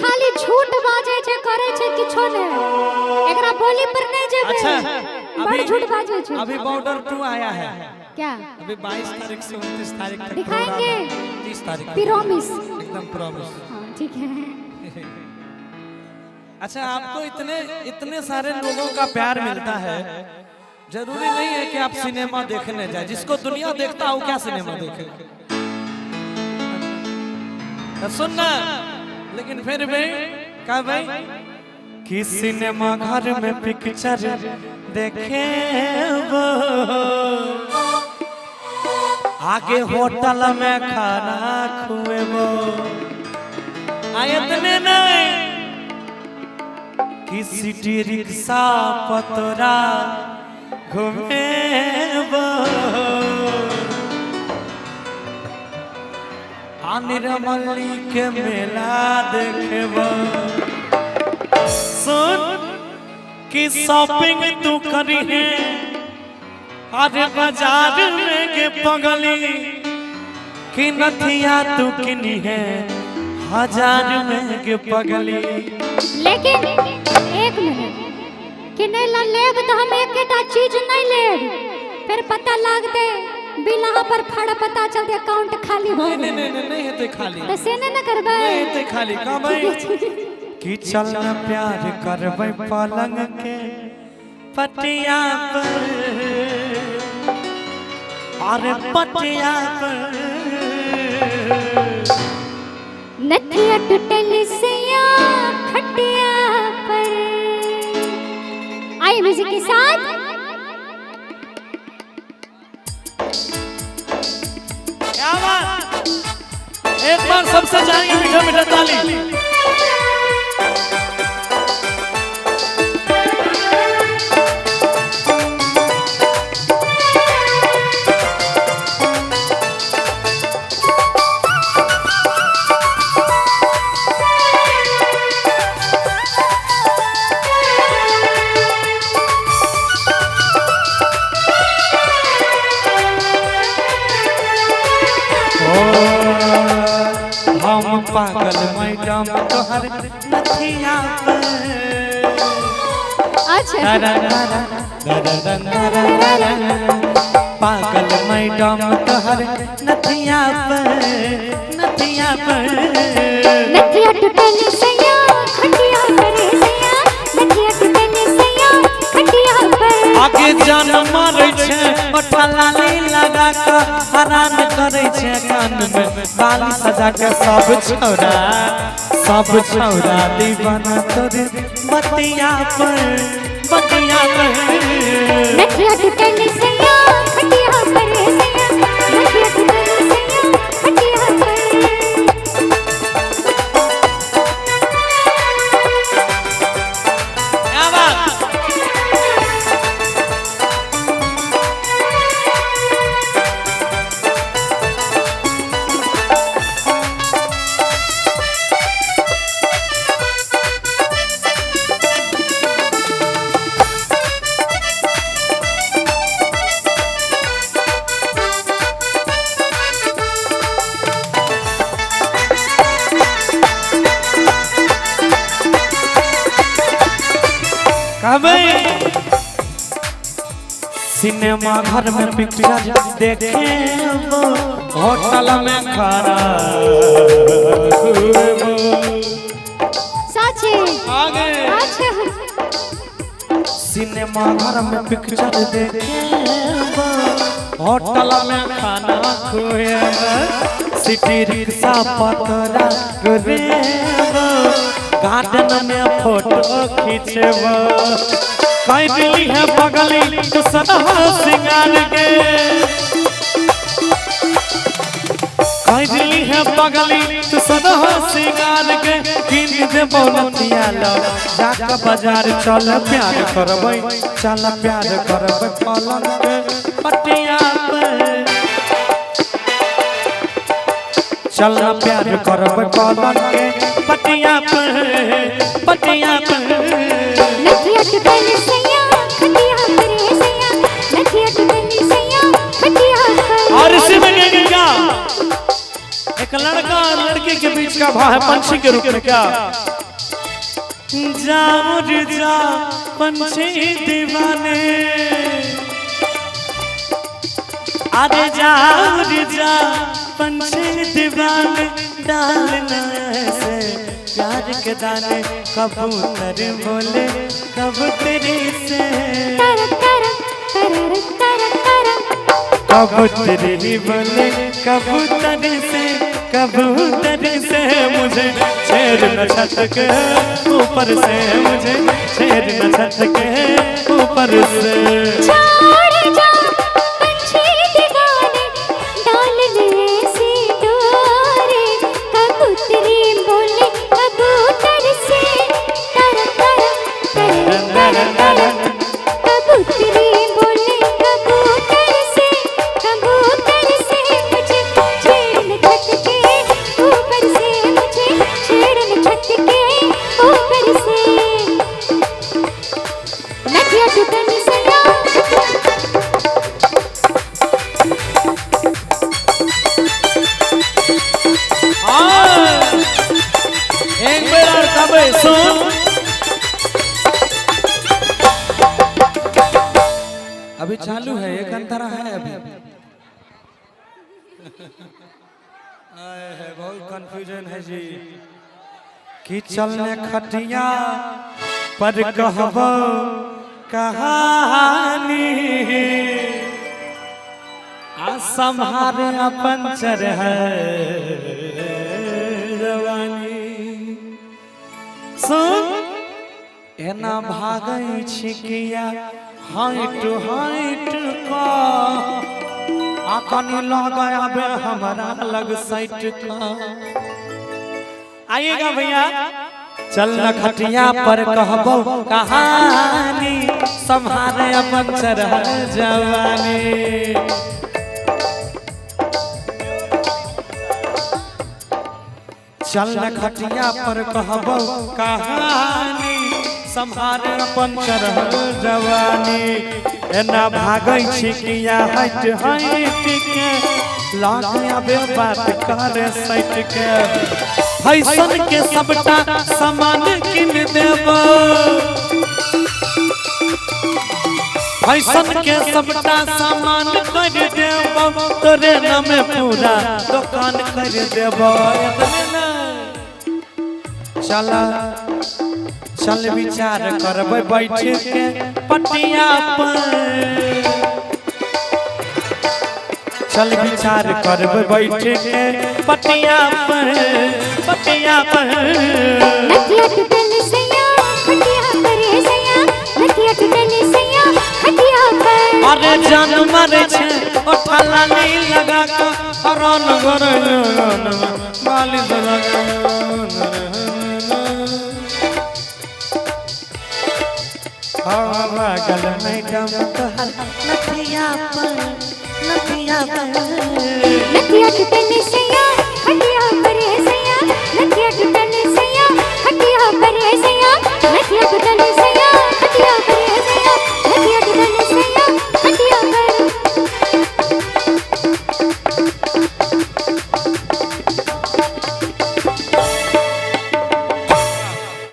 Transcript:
खाली झूठ बाजे छे करे छे किछो ने एकरा बोली पर नहीं जेबे। अच्छा बड़ झूठ बाजे छे। अभी बॉर्डर 2 आया है क्या अभी 22 तारीख से 29 तारीख तक दिखाएंगे 30 तारीख प्रॉमिस एकदम प्रॉमिस। हां ठीक है। अच्छा आपको इतने सारे लोगों का प्यार मिलता है, जरूरी नहीं है कि आप सिनेमा देखने जाए। जिसको दुनिया देखता है वो क्या सिनेमा देखे, सुनना। लेकिन फिर भी क्या भाई कि सिनेमा घर में पिक्चर देखे वो, आगे होटल में खाना खुए वो, इतने नहीं कि सिटी रिक्शा पतरा घूमे वो, निर्मली के मेला देखे वो। सुन कि शॉपिंग तू करी है अरे बाजार में के पगली, कि नथिया तू किनी है 1000 में के पगली। लेकिन एक मिनट कि नहीं ला लेब तो हम एकटा चीज नहीं लेब, फिर पता लग दे बिलहा पर फड़ पता चल दे अकाउंट खाली हो। नहीं है तो खाली तो से न करबे नहीं तो खाली का भाई कि चलना प्यार करबै पलंग के पटिया पर, अरे पटिया पर नथिया टूटल से या खटिया पर। आई म्यूजिक के साथ क्या बात, एक बार सबसे जाएंगे मीठा मीठा ताली। हम पागल मैडम तोहर नथिया पर। अच्छा पागल मैडम तोहर नथिया पर, नथिया पर। नथिया टूटल से या खटिया पर सैया, नथिया टूटल से या खटिया पर। आगे जान मारै छै पठलाली लगा के हरान करे छै कान में बाली सजा के सब छौरा दीवाना तोरे बतिया पर, बतिया पर। नथिया टूटल से या खटिया पर सैया, नथिया टूटल से या खटिया पर। क्या बात सिनेमा घर में पिक्चर देखे वो, होटल में खाना खुए वो। साचे आगे अच्छा सिनेमा घर में पिक्चर देखे वो, होटल में खाना खुए वो। सिटी रिक्शा पतरा घूमे वो, गार्डन में फोटो खींचे वो। कैदली है बगली तो सदा सिंगार के, कैदली है बगली तो सदा सिंगार के। किन दे बोलतिया लो जाके बाजार चल प्यार करबै, चल प्यार करबै पलंग के पटिया पर। चल प्यार करबै पलंग के पटिया पर, पटिया पर। नथिया टूटल से या खटिया पर सैया, नथिया टूटल से या खटिया पर। और इसी में क्या एक लड़का और लड़की के बीच का भाव है पंछी के रूप में। क्या जाओ रे जा पंछी दीवाने, अरे जाओ रे जा पंछी दीवाने, डालना ऐसे प्यार के दाने, कबूतर बोले कबूतरी से, कबूतरी बोले कबूतर से, कबूतर से मुझे छेड़ न छत के ऊपर से, मुझे छेड़ न छत के ऊपर से। छोड़ जा पंछी दीवाने, डालने से डोरे, कबूतरी बोले कबूतर से, तर तर तर तर तर, कबूतरी बोले कबूतर से, कबूतर से मुझे छेड़ छत के ऊपर से, मुझे छेड़ छत के ऊपर से। नदिया टूटन सया, एक बार और कब सुन, अभी चालू है, एक अंतरा है अभी। है बहुत कंफ्यूजन है जी कि चलने खटिया पर कहबो कहानी, आ संहारे अपन चरह जवानी। सुन एना भागै छिकिया हाइट हाइट का, आकनी लगाया बे हमारा लग साइट का। आइएगा भैया, चल न खटिया पर कहबो कहानी, संभाले अपन चरह जवानी। चल न खटिया पर कहबो कहानी, संभाले अपन चरह जवानी। एना भागै छिकिया हट हट के, लागे बे बात करे सट के। फैशन के सबटा सामान किन देबो, फैशन के सबटा सामान कर देबो, तोरे नाम पूरा दुकान कर देबो। चला चल विचार करबै बैठ के पटिया पर, चल विचार करबै बैठ के पटिया पर, पटिया पर। नदिया टूटन सया, खटिया पर सया, नदिया टूटन सया, खटिया पर। अरे जान मरे छे ओठा लाली लगा के, हरान गरन बाली लगा गल मैडम तोहर नथिया पर, नथिया पर। नदिया टूटन